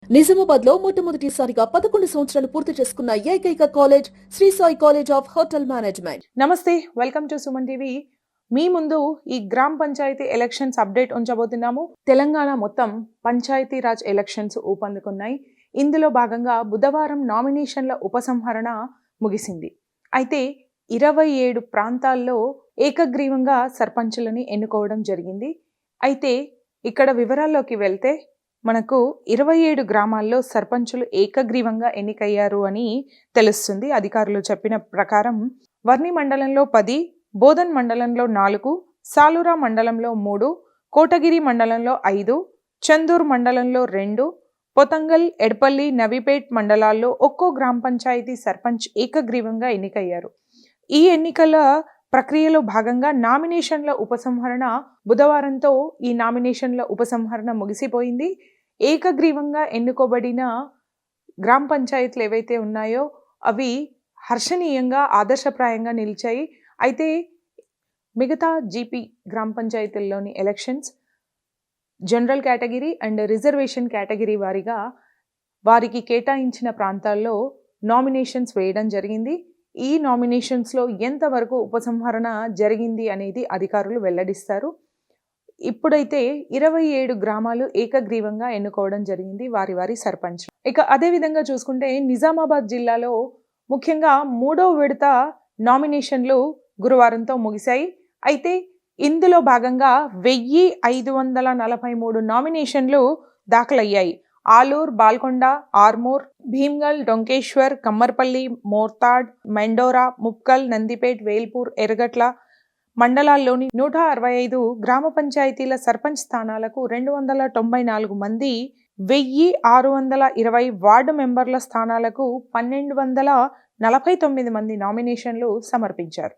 నిజామాబాద్ లో మొట్టమొదటిసారిగా 11 సంవత్సరాలు పూర్తి చేసుకున్న ఏకైక college Shri Sai college of hotel management. నమస్తే, వెల్కమ్ టు సుమన్ టీవీ. మీ ముందు ఈ గ్రామ పంచాయతీ ఎలక్షన్స్ అప్డేట్ ఉంచబోతున్నాము. తెలంగాణ మొత్తం పంచాయతీ రాజ్ ఎలక్షన్స్ ఊపందుకున్నాయి. ఇందులో భాగంగా బుధవారం నామినేషన్ల ఉపసంహరణ ముగిసింది. అయితే 27 ప్రాంతాల్లో ఏకగ్రీవంగా సర్పంచులని ఎన్నుకోవడం జరిగింది. అయితే ఇక్కడ వివరాల్లోకి వెళ్తే మనకు 27 గ్రామాల్లో సర్పంచులు ఏకగ్రీవంగా ఎన్నికయ్యారు అని తెలుస్తుంది. అధికారులు చెప్పిన ప్రకారం వర్ణి మండలంలో 10, బోధన్ మండలంలో 4, సాలూరా మండలంలో 3, కోటగిరి మండలంలో 5, చందూర్ మండలంలో 2, పొతంగల్, ఎడ్పల్లి, నవీపేట్ మండలాల్లో ఒక్కో గ్రామ పంచాయతీ సర్పంచ్ ఏకగ్రీవంగా ఎన్నికయ్యారు. ఈ ఎన్నికల ప్రక్రియలో భాగంగా నామినేషన్ల ఉపసంహరణ బుధవారంతో ఈ నామినేషన్ల ఉపసంహరణ ముగిసిపోయింది. ఏకగ్రీవంగా ఎన్నుకోబడిన గ్రామ పంచాయతీలు ఏవైతే ఉన్నాయో అవి హర్షణీయంగా ఆదర్శప్రాయంగా నిలిచాయి. అయితే మిగతా జీపీ గ్రామ పంచాయతీల్లోని elections general category and reservation category వారిగా వారికి కేటాయించిన ప్రాంతాల్లో నామినేషన్స్ వేయడం జరిగింది. ఈ నామినేషన్స్లో ఎంతవరకు ఉపసంహరణ జరిగింది అనేది అధికారులు వెల్లడిస్తారు. ఇప్పుడైతే 27 గ్రామాలు ఏకగ్రీవంగా ఎన్నుకోవడం జరిగింది వారి వారి సర్పంచ్. ఇక అదేవిధంగా చూసుకుంటే నిజామాబాద్ జిల్లాలో ముఖ్యంగా 3వ విడత నామినేషన్లు గురువారంతో ముగిశాయి. అయితే ఇందులో భాగంగా 1543 నామినేషన్లు దాఖలయ్యాయి. ఆలూర్, బాల్కొండ, ఆర్మూర్, భీమ్గల్, డొంకేశ్వర్, కమ్మర్పల్లి, మోర్తాడ్, మెండోరా, ముప్కల్, నందిపేట్, వేల్పూర్, ఎర్గట్ల మండలాల్లోని 165 గ్రామ పంచాయతీల సర్పంచ్ స్థానాలకు 294 మంది, 1620 వార్డు మెంబర్ల స్థానాలకు 1249 మంది నామినేషన్లు సమర్పించారు.